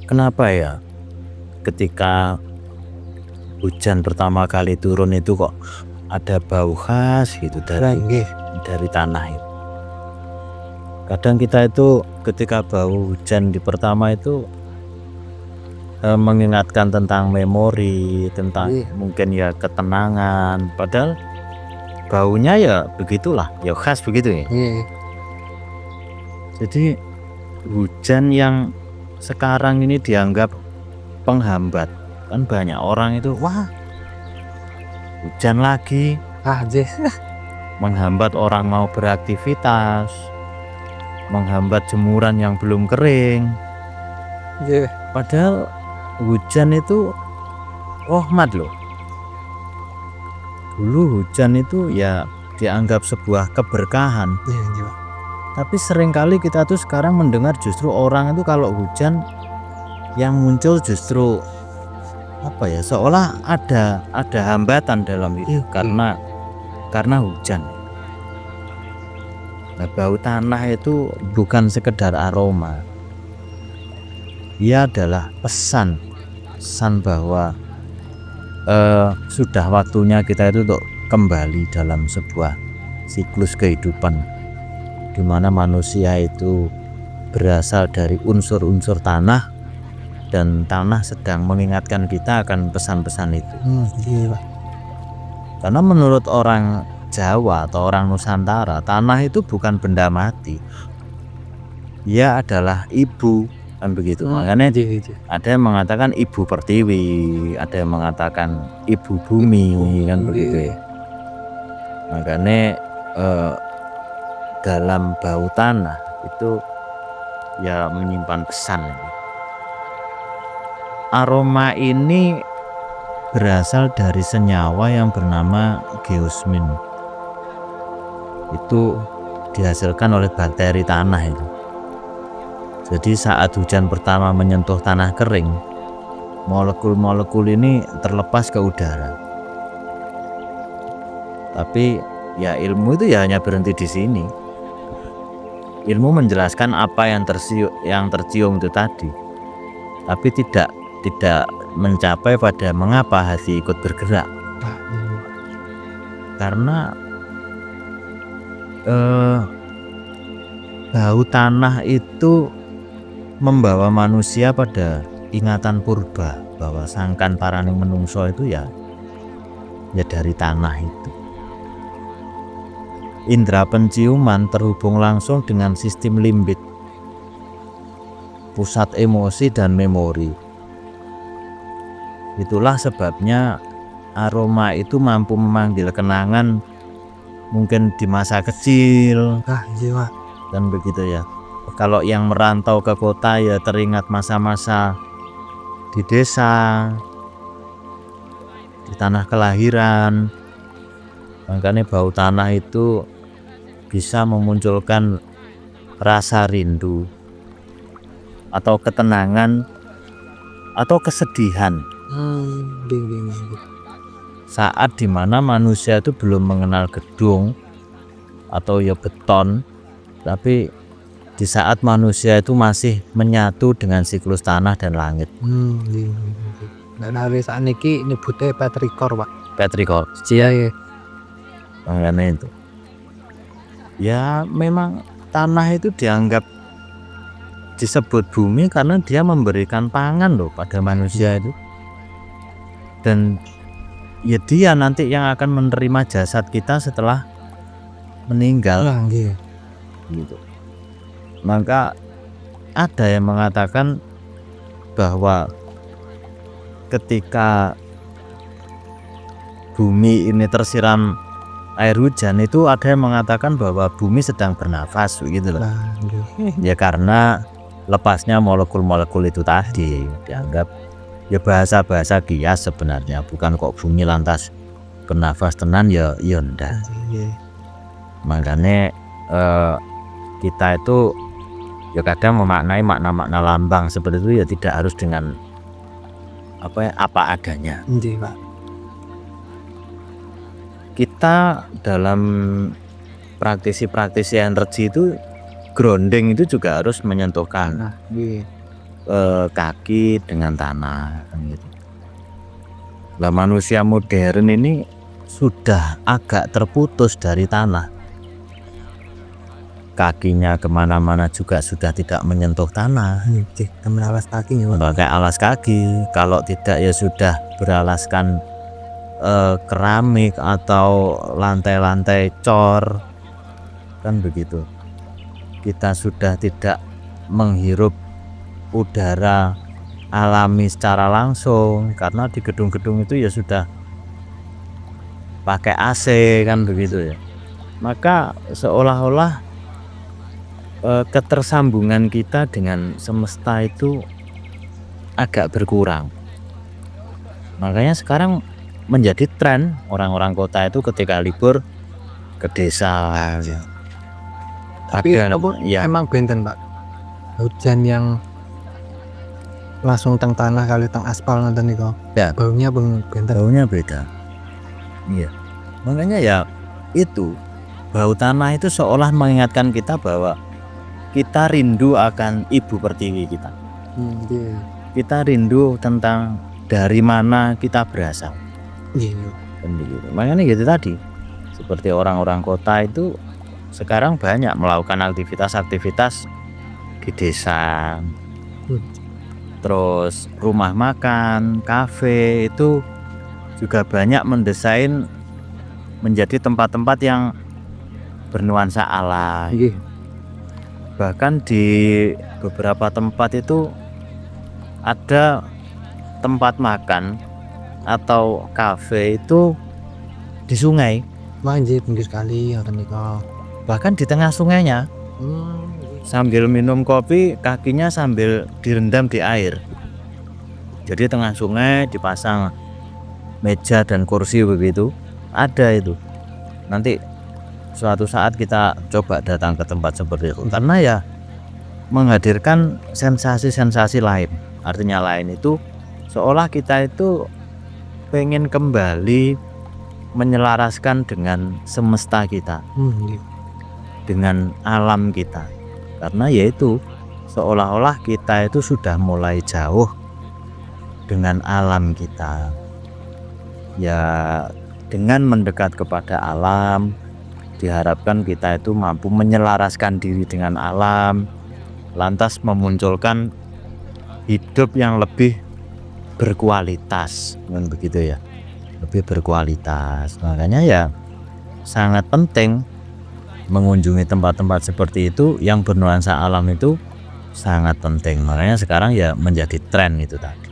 Kenapa ya ketika hujan pertama kali turun itu kok ada bau khas gitu dari tanah itu. Kadang kita itu ketika bau hujan di pertama itu mengingatkan tentang memori, tentang mungkin ya ketenangan. Padahal baunya ya begitulah, ya khas begitu ya. Jadi hujan yang sekarang ini dianggap penghambat, kan banyak orang itu wah hujan lagi menghambat orang mau beraktivitas, menghambat jemuran yang belum kering. Padahal hujan itu rahmat loh. Dulu hujan itu ya dianggap sebuah keberkahan. Tapi seringkali kita tuh sekarang mendengar justru orang itu kalau hujan yang muncul justru apa ya, seolah ada hambatan dalam itu karena hujan. Nah, bau tanah itu bukan sekedar aroma. Ia adalah pesan bahwa sudah waktunya kita itu untuk kembali dalam sebuah siklus kehidupan di mana manusia itu berasal dari unsur-unsur tanah dan tanah sedang mengingatkan kita akan pesan-pesan itu. Karena menurut orang Jawa atau orang Nusantara, tanah itu bukan benda mati. Ia adalah ibu, kan begitu. Makanya ada yang mengatakan ibu pertiwi, ada yang mengatakan ibu bumi, kan begitu ya. Makanya dalam bau tanah itu ya menyimpan pesan. Aroma ini berasal dari senyawa yang bernama geosmin. Itu dihasilkan oleh bakteri tanah itu. Jadi saat hujan pertama menyentuh tanah kering, molekul-molekul ini terlepas ke udara. Tapi ya ilmu itu ya hanya berhenti di sini. Ilmu menjelaskan apa yang tercium itu tadi, tapi tidak mencapai pada mengapa hati ikut bergerak. Karena bau tanah itu membawa manusia pada ingatan purba bahwa sangkan paraning menungso itu ya dari tanah itu. Indra penciuman terhubung langsung dengan sistem limbik, pusat emosi dan memori. Itulah sebabnya aroma itu mampu memanggil kenangan mungkin di masa kecil dan begitu ya. Kalau yang merantau ke kota ya teringat masa-masa di desa, di tanah kelahiran. Makanya bau tanah itu bisa memunculkan rasa rindu atau ketenangan atau kesedihan saat dimana manusia itu belum mengenal gedung atau ya beton, tapi di saat manusia itu masih menyatu dengan siklus tanah dan langit. Dan hari saat ini nyebutnya petrikor, Pak. Petrikor. Iya. Makanya itu ya memang tanah itu dianggap disebut bumi karena dia memberikan pangan loh pada manusia itu, dan ya dia nanti yang akan menerima jasad kita setelah meninggal gitu. Maka ada yang mengatakan bahwa ketika bumi ini tersiram air hujan itu ada yang mengatakan bahwa bumi sedang bernafas begitu loh. Ya karena lepasnya molekul-molekul itu tadi dianggap ya bahasa kias sebenarnya, bukan kok bumi lantas bernafas tenan ya ndak. Makanya kita itu ya kadang memaknai makna-makna lambang seperti itu ya tidak harus dengan apa adanya. Kita dalam praktisi energi itu grounding itu juga harus menyentuhkan kaki dengan tanah kan gitu. Lah manusia modern ini sudah agak terputus dari tanah, kakinya kemana-mana juga sudah tidak menyentuh tanah, temen alas kaki ya Pak. pakai alas kaki, kalau tidak ya sudah beralaskan keramik atau lantai-lantai cor kan begitu. Kita sudah tidak menghirup udara alami secara langsung karena di gedung-gedung itu ya sudah pakai AC kan begitu ya. Maka seolah-olah ketersambungan kita dengan semesta itu agak berkurang. Makanya sekarang menjadi tren orang-orang kota itu ketika libur ke desa ya. Tapi Ada, apa ya. emang benten Pak, hujan yang langsung teng tanah kali teng aspal nonton niku Ya. baunya benten. Baunya beda. Iya. Makanya ya itu bau tanah itu seolah mengingatkan kita bahwa kita rindu akan ibu pertiwi kita. Iya. Kita rindu tentang dari mana kita berasal. Iya. Kan begitu. Makanya gitu tadi. Seperti orang-orang kota itu sekarang banyak melakukan aktivitas-aktivitas di desa. Terus rumah makan, kafe itu juga banyak mendesain menjadi tempat-tempat yang bernuansa alam. Iya. Bahkan di beberapa tempat itu ada tempat makan atau kafe itu di sungai, Manjir pinggir kali nonton niku. bahkan di tengah sungainya, sambil minum kopi kakinya sambil direndam di air. Jadi tengah sungai dipasang meja dan kursi begitu, ada itu. Nanti suatu saat kita coba datang ke tempat seperti itu karena ya menghadirkan sensasi-sensasi lain. Artinya lain itu seolah kita itu pengen kembali menyelaraskan dengan semesta kita, Iya. dengan alam kita. Karena yaitu seolah-olah kita itu sudah mulai jauh dengan alam kita. Ya dengan mendekat kepada alam diharapkan kita itu mampu menyelaraskan diri dengan alam, lantas memunculkan hidup yang lebih berkualitas, kan begitu ya, lebih berkualitas. Makanya ya sangat penting mengunjungi tempat-tempat seperti itu yang bernuansa alam itu sangat penting. Makanya sekarang ya menjadi tren itu tadi.